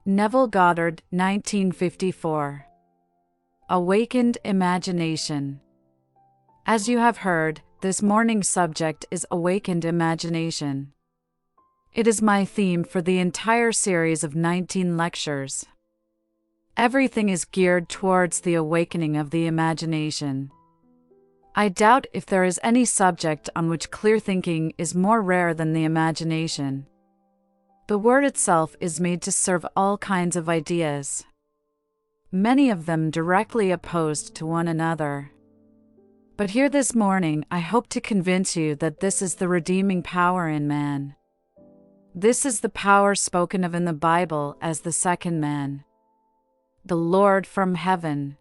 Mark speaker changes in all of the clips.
Speaker 1: Neville Goddard, 1954. Awakened Imagination. As you have heard, this morning's subject is awakened imagination. It is my theme for the entire series of 19 lectures. Everything is geared towards the awakening of the imagination. I doubt if there is any subject on which clear thinking is more rare than the imagination. The word itself is made to serve all kinds of ideas, many of them directly opposed to one another. But here this morning, I hope to convince you that this is the redeeming power in man. This is the power spoken of in the Bible as the second man, the Lord from heaven.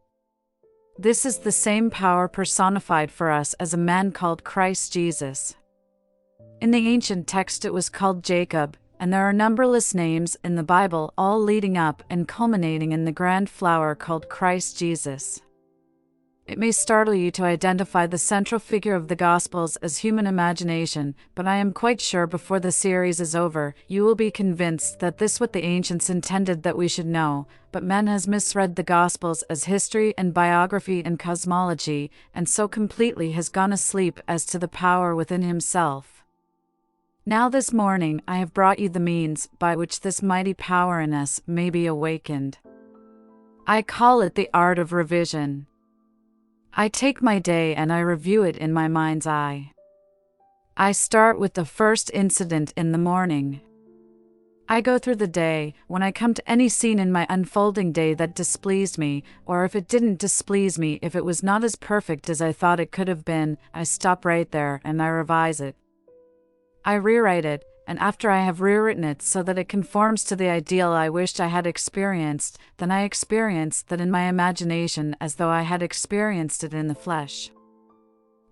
Speaker 1: This is the same power personified for us as a man called Christ Jesus. In the ancient text it was called Jacob, and there are numberless names in the Bible all leading up and culminating in the grand flower called Christ Jesus. It may startle you to identify the central figure of the Gospels as human imagination, but I am quite sure before the series is over, you will be convinced that this is what the ancients intended that we should know, but man has misread the Gospels as history and biography and cosmology, and so completely has gone asleep as to the power within himself. Now this morning I have brought you the means by which this mighty power in us may be awakened. I call it the art of revision. I take my day and I review it in my mind's eye. I start with the first incident in the morning. I go through the day. When I come to any scene in my unfolding day that displeased me, or if it didn't displease me, if it was not as perfect as I thought it could have been, I stop right there and I revise it. I rewrite it, and after I have rewritten it so that it conforms to the ideal I wished I had experienced, then I experience that in my imagination as though I had experienced it in the flesh.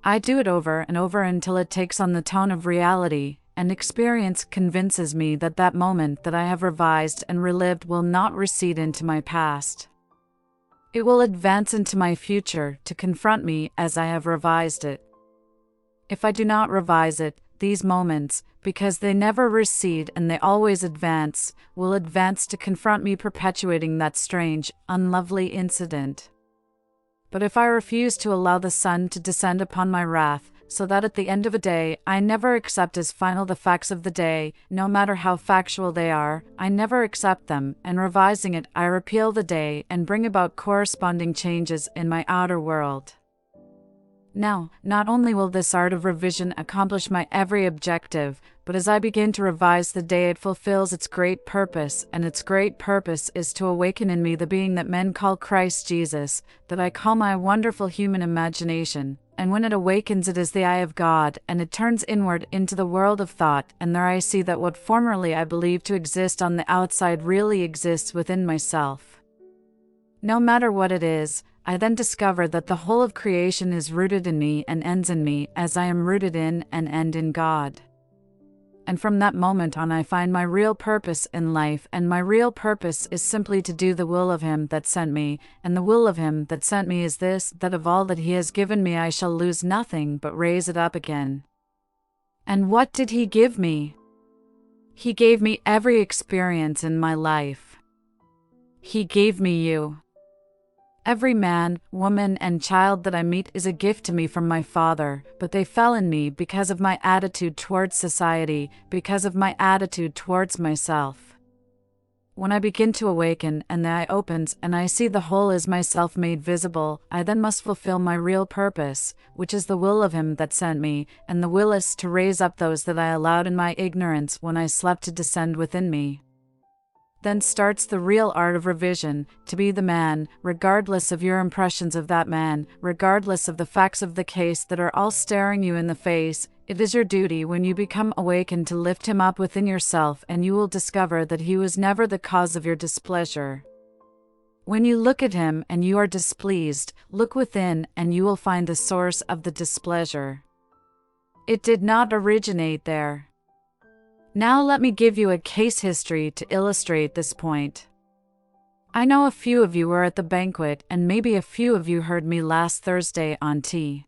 Speaker 1: I do it over and over until it takes on the tone of reality, and experience convinces me that that moment that I have revised and relived will not recede into my past. It will advance into my future to confront me as I have revised it. If I do not revise it, these moments, because they never recede and they always advance, will advance to confront me, perpetuating that strange, unlovely incident. But if I refuse to allow the sun to descend upon my wrath, so that at the end of a day I never accept as final the facts of the day, no matter how factual they are, I never accept them, and revising it I repeal the day and bring about corresponding changes in my outer world. Now, not only will this art of revision accomplish my every objective, but as I begin to revise the day it fulfills its great purpose, and its great purpose is to awaken in me the being that men call Christ Jesus, that I call my wonderful human imagination, and when it awakens it is the eye of God, and it turns inward into the world of thought, and there I see that what formerly I believed to exist on the outside really exists within myself. No matter what it is, I then discover that the whole of creation is rooted in me and ends in me as I am rooted in and end in God. And from that moment on I find my real purpose in life, and my real purpose is simply to do the will of Him that sent me, and the will of Him that sent me is this, that of all that He has given me I shall lose nothing but raise it up again. And what did He give me? He gave me every experience in my life. He gave me you. Every man, woman, and child that I meet is a gift to me from my Father, but they fell in me because of my attitude towards society, because of my attitude towards myself. When I begin to awaken and the eye opens and I see the whole is myself made visible, I then must fulfill my real purpose, which is the will of Him that sent me, and the will is to raise up those that I allowed in my ignorance when I slept to descend within me. Then starts the real art of revision, to be the man, regardless of your impressions of that man, regardless of the facts of the case that are all staring you in the face. It is your duty when you become awakened to lift him up within yourself, and you will discover that he was never the cause of your displeasure. When you look at him and you are displeased, look within and you will find the source of the displeasure. It did not originate there. Now let me give you a case history to illustrate this point. I know a few of you were at the banquet, and maybe a few of you heard me last Thursday on TV,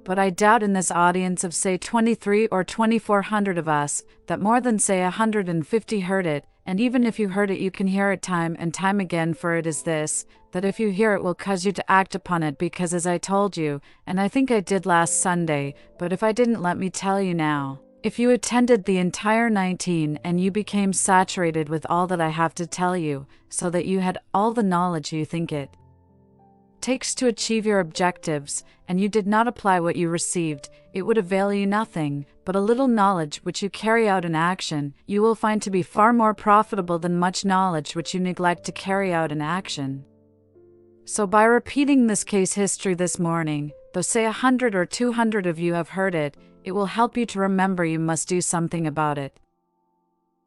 Speaker 1: but I doubt in this audience of say 23 or 2400 of us, that more than say 150 heard it, and even if you heard it, you can hear it time and time again, for it is this, that if you hear it will cause you to act upon it, because as I told you, and I think I did last Sunday, but if I didn't, let me tell you now. If you attended the entire 19 and you became saturated with all that I have to tell you, so that you had all the knowledge you think it takes to achieve your objectives, and you did not apply what you received, it would avail you nothing, but a little knowledge which you carry out in action, you will find to be far more profitable than much knowledge which you neglect to carry out in action. So by repeating this case history this morning, though say 100 or 200 of you have heard it, it will help you to remember you must do something about it.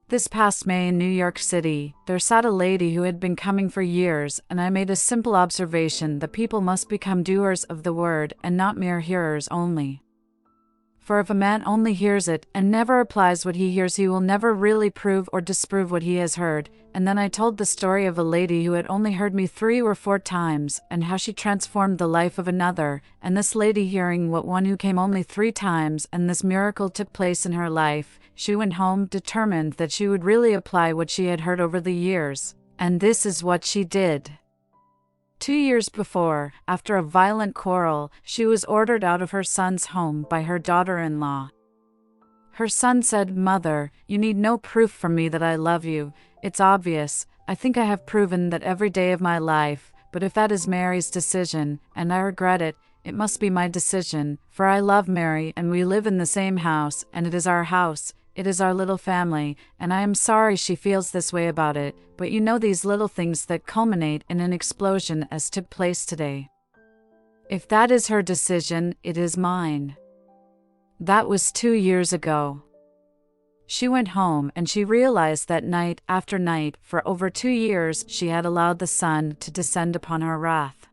Speaker 1: This past May in New York City, there sat a lady who had been coming for years, and I made a simple observation that people must become doers of the word and not mere hearers only. For if a man only hears it and never applies what he hears, he will never really prove or disprove what he has heard. And then I told the story of a lady who had only heard me 3 or 4 times, and how she transformed the life of another, and this lady hearing what one who came only 3 times, and this miracle took place in her life, she went home determined that she would really apply what she had heard over the years. And this is what she did. 2 years before, after a violent quarrel, she was ordered out of her son's home by her daughter-in-law. Her son said, "Mother, you need no proof from me that I love you. It's obvious. I think I have proven that every day of my life, but if that is Mary's decision, and I regret it, it must be my decision, for I love Mary and we live in the same house, and it is our house. It is our little family, and I am sorry she feels this way about it, but you know these little things that culminate in an explosion as took place today. If that is her decision, it is mine." That was 2 years ago. She went home and she realized that night after night, for over 2 years, she had allowed the sun to descend upon her wrath.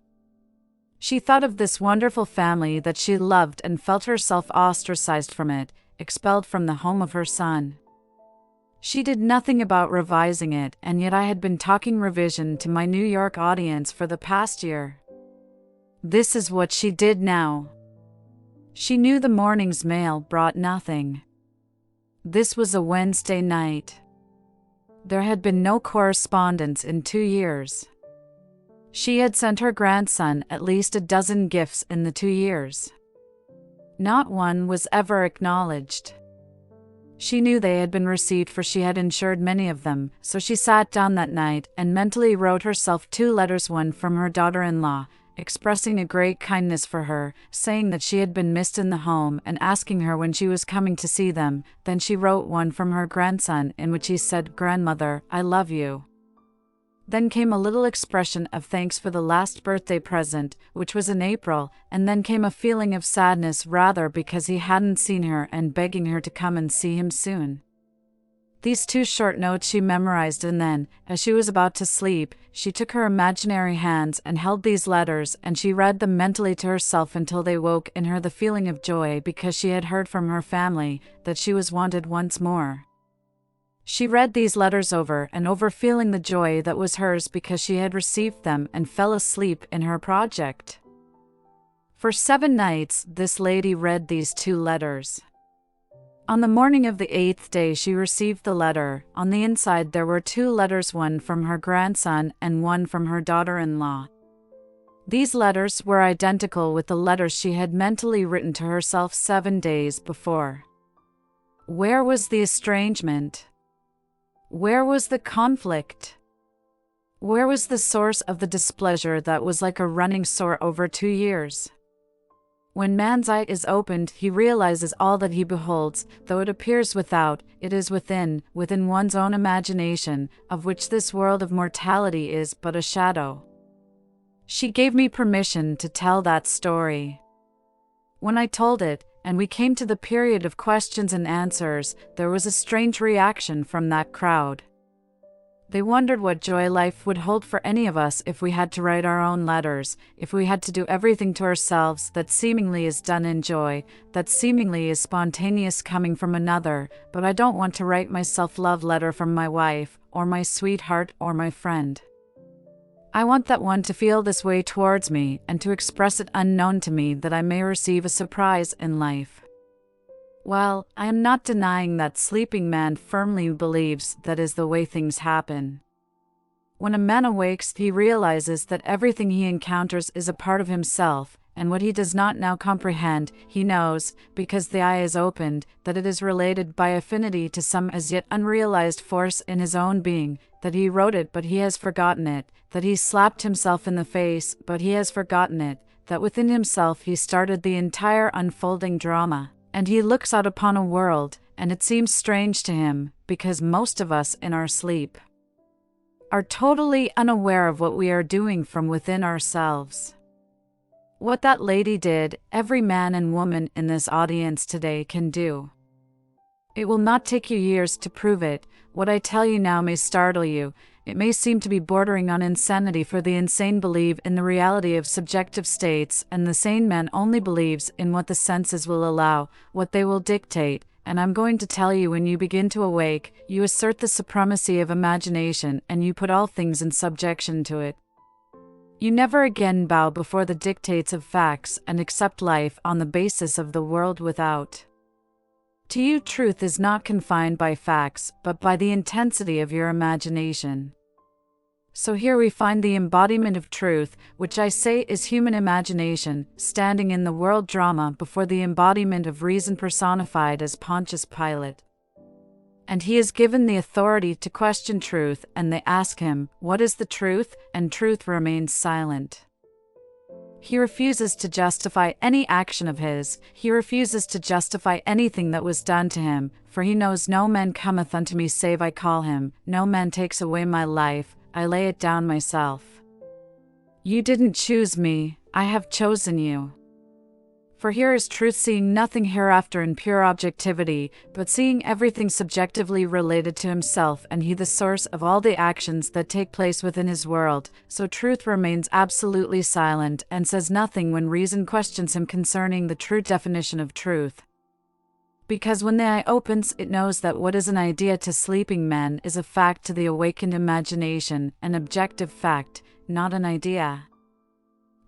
Speaker 1: She thought of this wonderful family that she loved and felt herself ostracized from it, expelled from the home of her son. She did nothing about revising it, and yet I had been talking revision to my New York audience for the past year. This is what she did now. She knew the morning's mail brought nothing. This was a Wednesday night. There had been no correspondence in 2 years. She had sent her grandson at least a dozen gifts in the 2 years. Not one was ever acknowledged. She knew they had been received, for she had insured many of them, so she sat down that night and mentally wrote herself 2 letters, one from her daughter-in-law, expressing a great kindness for her, saying that she had been missed in the home and asking her when she was coming to see them. Then she wrote one from her grandson in which he said, "Grandmother, I love you." Then came a little expression of thanks for the last birthday present, which was in April, and then came a feeling of sadness rather because he hadn't seen her and begging her to come and see him soon. These 2 short notes she memorized, and then, as she was about to sleep, she took her imaginary hands and held these letters, and she read them mentally to herself until they woke in her the feeling of joy because she had heard from her family that she was wanted once more. She read these letters over and over, feeling the joy that was hers because she had received them, and fell asleep in her project. For 7 nights, this lady read these 2 letters. On the morning of the 8th day she received the letter. On the inside there were 2 letters, one from her grandson and one from her daughter-in-law. These letters were identical with the letters she had mentally written to herself 7 days before. Where was the estrangement? Where was the conflict? Where was the source of the displeasure that was like a running sore over 2 years? When man's eye is opened, he realizes all that he beholds, though it appears without, it is within one's own imagination, of which this world of mortality is but a shadow. She gave me permission to tell that story. When I told it, and we came to the period of questions and answers, there was a strange reaction from that crowd. They wondered what joy life would hold for any of us if we had to write our own letters, if we had to do everything to ourselves that seemingly is done in joy, that seemingly is spontaneous coming from another. But I don't want to write my self-love letter from my wife, or my sweetheart, or my friend. I want that one to feel this way towards me, and to express it unknown to me, that I may receive a surprise in life. Well, I am not denying that sleeping man firmly believes that is the way things happen. When a man awakes, he realizes that everything he encounters is a part of himself, and what he does not now comprehend, he knows, because the eye is opened, that it is related by affinity to some as yet unrealized force in his own being, that he wrote it but he has forgotten it, that he slapped himself in the face but he has forgotten it, that within himself he started the entire unfolding drama, and he looks out upon a world, and it seems strange to him, because most of us in our sleep are totally unaware of what we are doing from within ourselves. What that lady did, every man and woman in this audience today can do. It will not take you years to prove it. What I tell you now may startle you. It may seem to be bordering on insanity, for the insane believe in the reality of subjective states, and the sane man only believes in what the senses will allow, what they will dictate. And I'm going to tell you, when you begin to awake, you assert the supremacy of imagination, and you put all things in subjection to it. You never again bow before the dictates of facts and accept life on the basis of the world without. To you, truth is not confined by facts, but by the intensity of your imagination. So here we find the embodiment of truth, which I say is human imagination, standing in the world drama before the embodiment of reason personified as Pontius Pilate. And he is given the authority to question truth, and they ask him, "What is the truth?" And truth remains silent. He refuses to justify any action of his, he refuses to justify anything that was done to him, for he knows, "No man cometh unto me save I call him, no man takes away my life, I lay it down myself. You didn't choose me, I have chosen you." For here is truth, seeing nothing hereafter in pure objectivity, but seeing everything subjectively related to himself, and he the source of all the actions that take place within his world. So truth remains absolutely silent, and says nothing when reason questions him concerning the true definition of truth. Because when the eye opens, it knows that what is an idea to sleeping men is a fact to the awakened imagination, an objective fact, not an idea.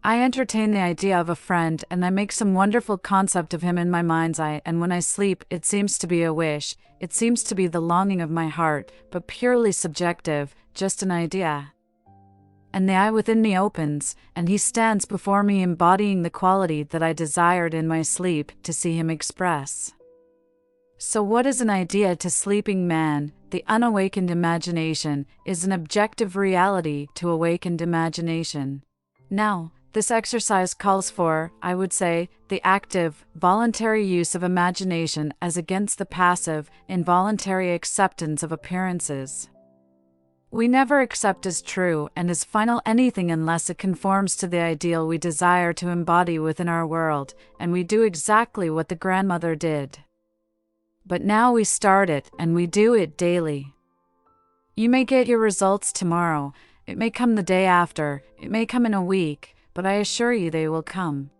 Speaker 1: I entertain the idea of a friend, and I make some wonderful concept of him in my mind's eye, and when I sleep, it seems to be a wish, it seems to be the longing of my heart, but purely subjective, just an idea. And the eye within me opens, and he stands before me embodying the quality that I desired in my sleep to see him express. So what is an idea to sleeping man? The unawakened imagination is an objective reality to awakened imagination. Now, this exercise calls for, I would say, the active, voluntary use of imagination as against the passive, involuntary acceptance of appearances. We never accept as true and as final anything unless it conforms to the ideal we desire to embody within our world, and we do exactly what the grandmother did. But now we start it, and we do it daily. You may get your results tomorrow, it may come the day after, it may come in a week, but I assure you they will come.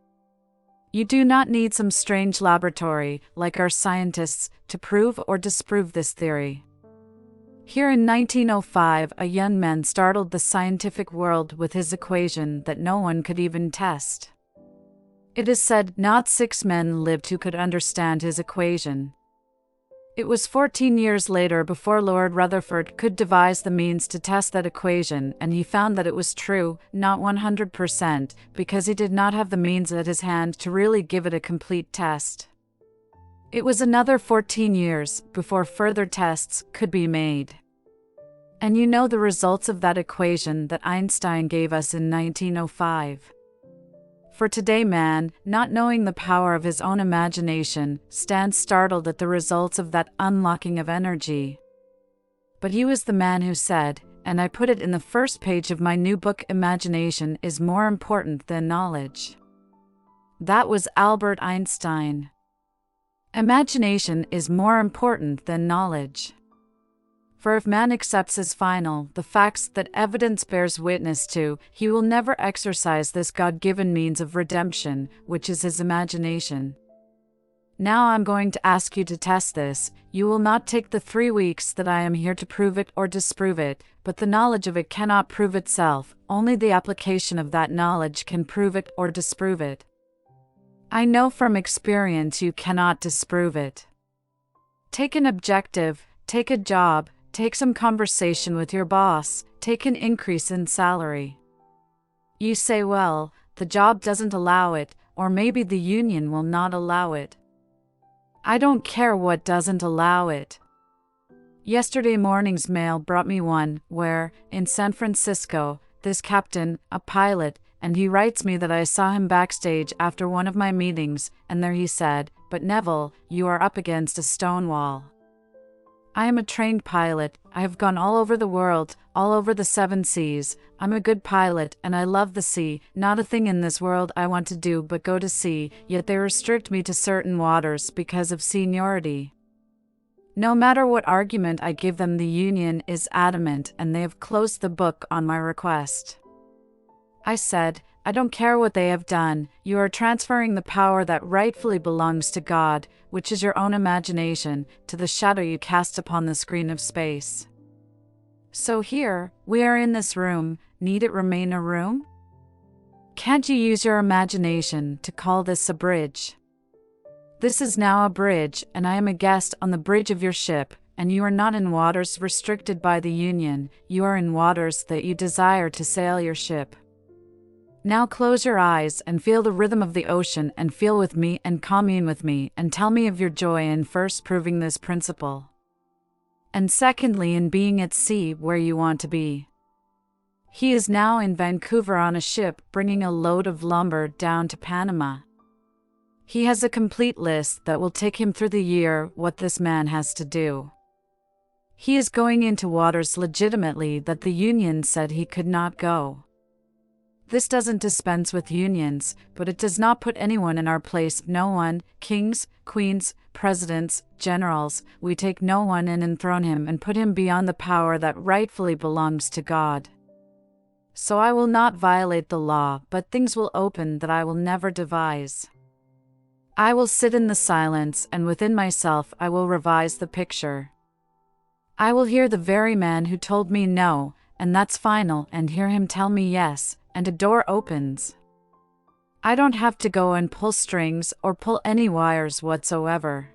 Speaker 1: You do not need some strange laboratory, like our scientists, to prove or disprove this theory. Here in 1905, a young man startled the scientific world with his equation that no one could even test. It is said not 6 men lived who could understand his equation. It was 14 years later before Lord Rutherford could devise the means to test that equation, and he found that it was true, not 100%, because he did not have the means at his hand to really give it a complete test. It was another 14 years before further tests could be made. And you know the results of that equation that Einstein gave us in 1905. For today man, not knowing the power of his own imagination, stands startled at the results of that unlocking of energy. But he was the man who said, and I put it in the first page of my new book, "Imagination is more important than knowledge." That was Albert Einstein. Imagination is more important than knowledge. For if man accepts as final the facts that evidence bears witness to, he will never exercise this God-given means of redemption, which is his imagination. Now I'm going to ask you to test this. You will not take the 3 weeks that I am here to prove it or disprove it, but the knowledge of it cannot prove itself, only the application of that knowledge can prove it or disprove it. I know from experience you cannot disprove it. Take an objective, take a job, take some conversation with your boss, take an increase in salary. You say, well, the job doesn't allow it, or maybe the union will not allow it. I don't care what doesn't allow it. Yesterday morning's mail brought me one where, in San Francisco, this captain, a pilot, and he writes me that I saw him backstage after one of my meetings, and there he said, "But Neville, you are up against a stone wall. I am a trained pilot, I have gone all over the world, all over the 7 seas, I'm a good pilot and I love the sea, not a thing in this world I want to do but go to sea, yet they restrict me to certain waters because of seniority. No matter what argument I give them, the union is adamant and they have closed the book on my request." I said, "I don't care what they have done, you are transferring the power that rightfully belongs to God, which is your own imagination, to the shadow you cast upon the screen of space. So here, we are in this room, need it remain a room? Can't you use your imagination to call this a bridge? This is now a bridge, and I am a guest on the bridge of your ship, and you are not in waters restricted by the union, you are in waters that you desire to sail your ship. Now close your eyes and feel the rhythm of the ocean and feel with me and commune with me and tell me of your joy in first proving this principle. And secondly in being at sea where you want to be." He is now in Vancouver on a ship bringing a load of lumber down to Panama. He has a complete list that will take him through the year what this man has to do. He is going into waters legitimately that the union said he could not go. This doesn't dispense with unions, but it does not put anyone in our place, no one, kings, queens, presidents, generals, we take no one and enthrone him and put him beyond the power that rightfully belongs to God. So I will not violate the law, but things will open that I will never devise. I will sit in the silence and within myself I will revise the picture. I will hear the very man who told me no, and that's final, and hear him tell me yes, and a door opens. I don't have to go and pull strings or pull any wires whatsoever.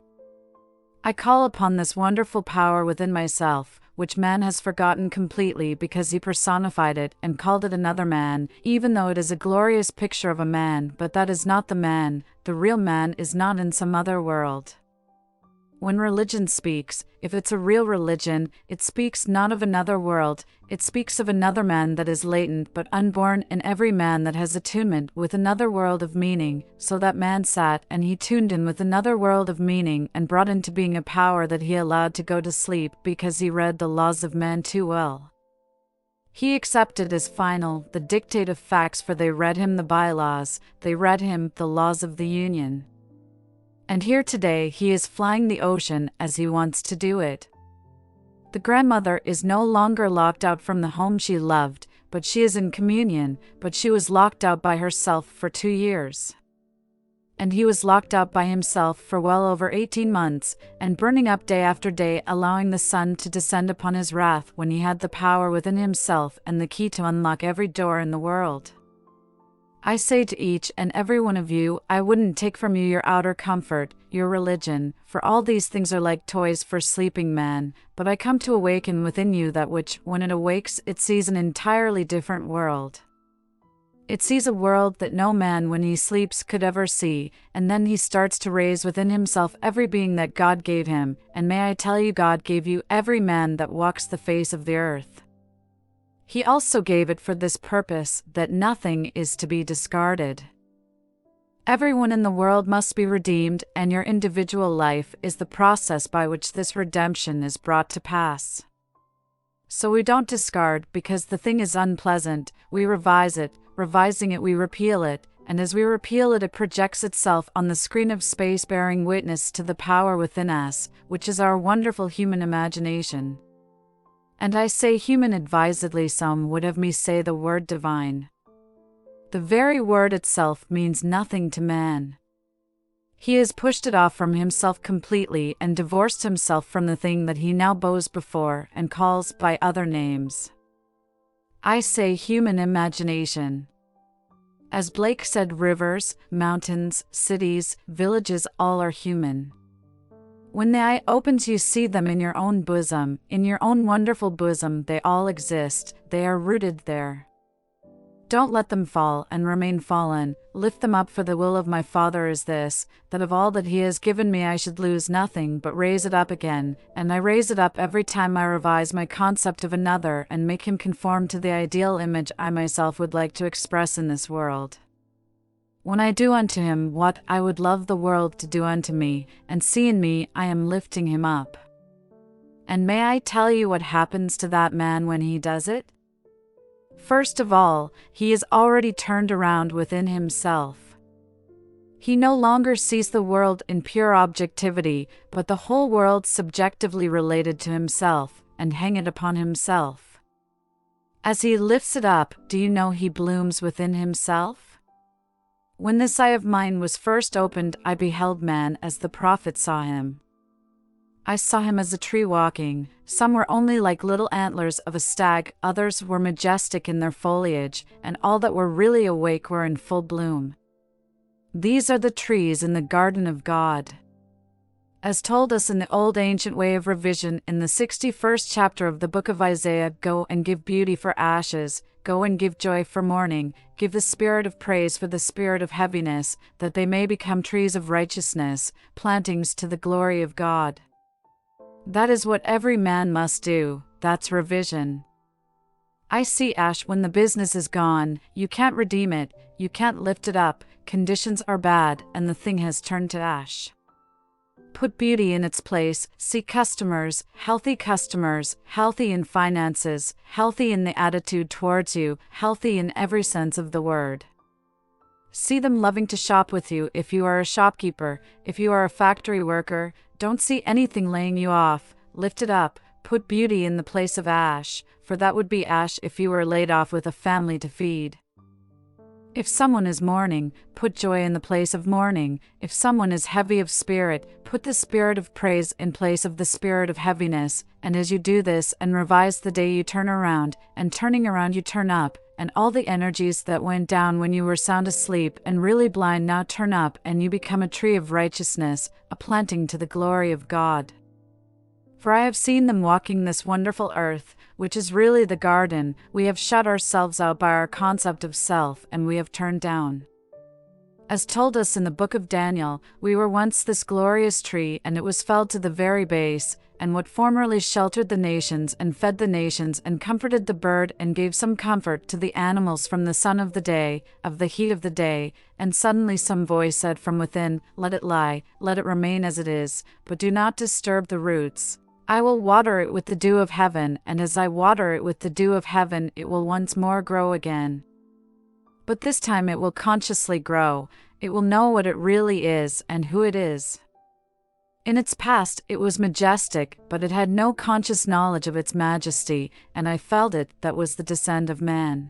Speaker 1: I call upon this wonderful power within myself, which man has forgotten completely because he personified it and called it another man, even though it is a glorious picture of a man, but that is not the man, the real man is not in some other world. When religion speaks, if it's a real religion, it speaks not of another world, it speaks of another man that is latent but unborn in every man that has attunement with another world of meaning, so that man sat and he tuned in with another world of meaning and brought into being a power that he allowed to go to sleep because he read the laws of man too well. He accepted as final the dictate of facts, for they read him the bylaws, they read him the laws of the union. And here today he is flying the ocean as he wants to do it. The grandmother is no longer locked out from the home she loved, but she is in communion, but she was locked out by herself for 2 years. And he was locked out by himself for well over 18 months, and burning up day after day, allowing the sun to descend upon his wrath when he had the power within himself and the key to unlock every door in the world. I say to each and every one of you, I wouldn't take from you your outer comfort, your religion, for all these things are like toys for sleeping man, but I come to awaken within you that which, when it awakes, it sees an entirely different world. It sees a world that no man when he sleeps could ever see, and then he starts to raise within himself every being that God gave him, and may I tell you, God gave you every man that walks the face of the earth. He also gave it for this purpose, that nothing is to be discarded. Everyone in the world must be redeemed, and your individual life is the process by which this redemption is brought to pass. So we don't discard because the thing is unpleasant, we revise it, revising it we repeal it, and as we repeal it, it projects itself on the screen of space bearing witness to the power within us, which is our wonderful human imagination. And I say human advisedly, some would have me say the word divine. The very word itself means nothing to man. He has pushed it off from himself completely and divorced himself from the thing that he now bows before and calls by other names. I say human imagination. As Blake said, rivers, mountains, cities, villages, all are human. When the eye opens, you see them in your own bosom, in your own wonderful bosom. They all exist, they are rooted there. Don't let them fall and remain fallen. Lift them up, for the will of my Father is this, that of all that He has given me I should lose nothing but raise it up again, and I raise it up every time I revise my concept of another and make him conform to the ideal image I myself would like to express in this world. When I do unto him what I would love the world to do unto me, and see in me I am lifting him up. And may I tell you what happens to that man when he does it? First of all, he is already turned around within himself. He no longer sees the world in pure objectivity, but the whole world subjectively related to himself, and hang it upon himself. As he lifts it up, do you know he blooms within himself? When this eye of mine was first opened, I beheld man as the prophet saw him. I saw him as a tree walking. Some were only like little antlers of a stag, others were majestic in their foliage, and all that were really awake were in full bloom. These are the trees in the garden of God. As told us in the old ancient way of revision in the 61st chapter of the book of Isaiah, go and give beauty for ashes, go and give joy for mourning, give the spirit of praise for the spirit of heaviness, that they may become trees of righteousness, plantings to the glory of God. That is what every man must do, that's revision. I see ash when the business is gone, you can't redeem it, you can't lift it up, conditions are bad, and the thing has turned to ash. Put beauty in its place, see customers, healthy in finances, healthy in the attitude towards you, healthy in every sense of the word. See them loving to shop with you if you are a shopkeeper, if you are a factory worker. Don't see anything laying you off, lift it up, put beauty in the place of ash, for that would be ash if you were laid off with a family to feed. If someone is mourning, put joy in the place of mourning. If someone is heavy of spirit, put the spirit of praise in place of the spirit of heaviness, and as you do this and revise the day, you turn around, and turning around you turn up, and all the energies that went down when you were sound asleep and really blind now turn up, and you become a tree of righteousness, a planting to the glory of God. For I have seen them walking this wonderful earth, which is really the garden. We have shut ourselves out by our concept of self, and we have turned down. As told us in the book of Daniel, we were once this glorious tree, and it was felled to the very base, and what formerly sheltered the nations and fed the nations and comforted the bird and gave some comfort to the animals from the sun of the day, of the heat of the day, and suddenly some voice said from within, let it lie, let it remain as it is, but do not disturb the roots. I will water it with the dew of heaven, and as I water it with the dew of heaven, it will once more grow again. But this time it will consciously grow, it will know what it really is and who it is. In its past it was majestic, but it had no conscious knowledge of its majesty, and I felt it, that was the descent of man.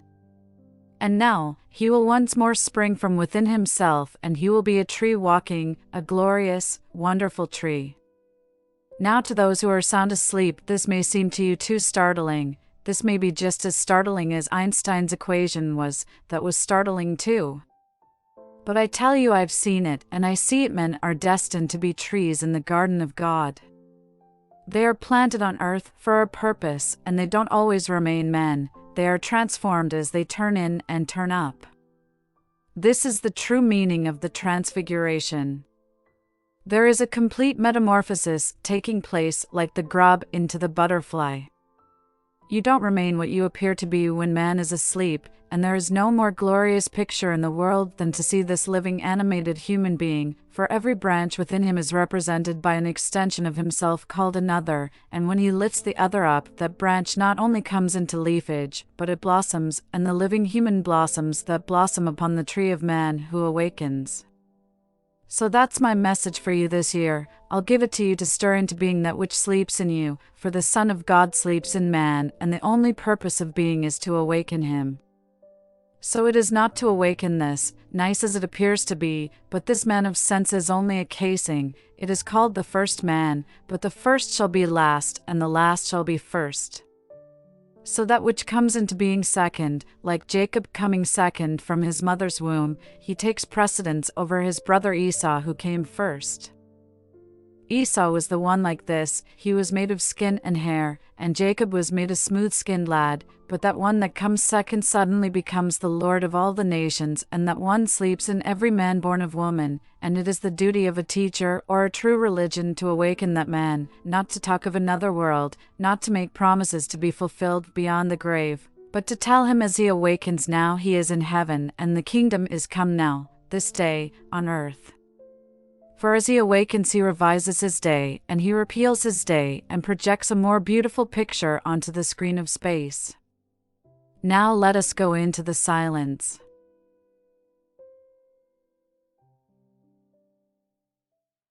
Speaker 1: And now, he will once more spring from within himself, and he will be a tree walking, a glorious, wonderful tree. Now to those who are sound asleep, this may seem to you too startling. This may be just as startling as Einstein's equation was, that was startling too. But I tell you I've seen it, and I see it. Men are destined to be trees in the garden of God. They are planted on earth for a purpose, and they don't always remain men. They are transformed as they turn in and turn up. This is the true meaning of the transfiguration. There is a complete metamorphosis taking place like the grub into the butterfly. You don't remain what you appear to be when man is asleep, and there is no more glorious picture in the world than to see this living animated human being, for every branch within him is represented by an extension of himself called another, and when he lifts the other up, that branch not only comes into leafage, but it blossoms, and the living human blossoms that blossom upon the tree of man who awakens. So that's my message for you this year. I'll give it to you to stir into being that which sleeps in you, for the Son of God sleeps in man, and the only purpose of being is to awaken him. So it is not to awaken this, nice as it appears to be, but this man of sense is only a casing. It is called the first man, but the first shall be last, and the last shall be first. So that which comes into being second, like Jacob coming second from his mother's womb, he takes precedence over his brother Esau who came first. Esau was the one like this, he was made of skin and hair, and Jacob was made a smooth-skinned lad, but that one that comes second suddenly becomes the Lord of all the nations, and that one sleeps in every man born of woman, and it is the duty of a teacher or a true religion to awaken that man, not to talk of another world, not to make promises to be fulfilled beyond the grave, but to tell him as he awakens now he is in heaven, and the kingdom is come now, this day, on earth. For as he awakens he revises his day, and he repeals his day, and projects a more beautiful picture onto the screen of space. Now let us go into the silence.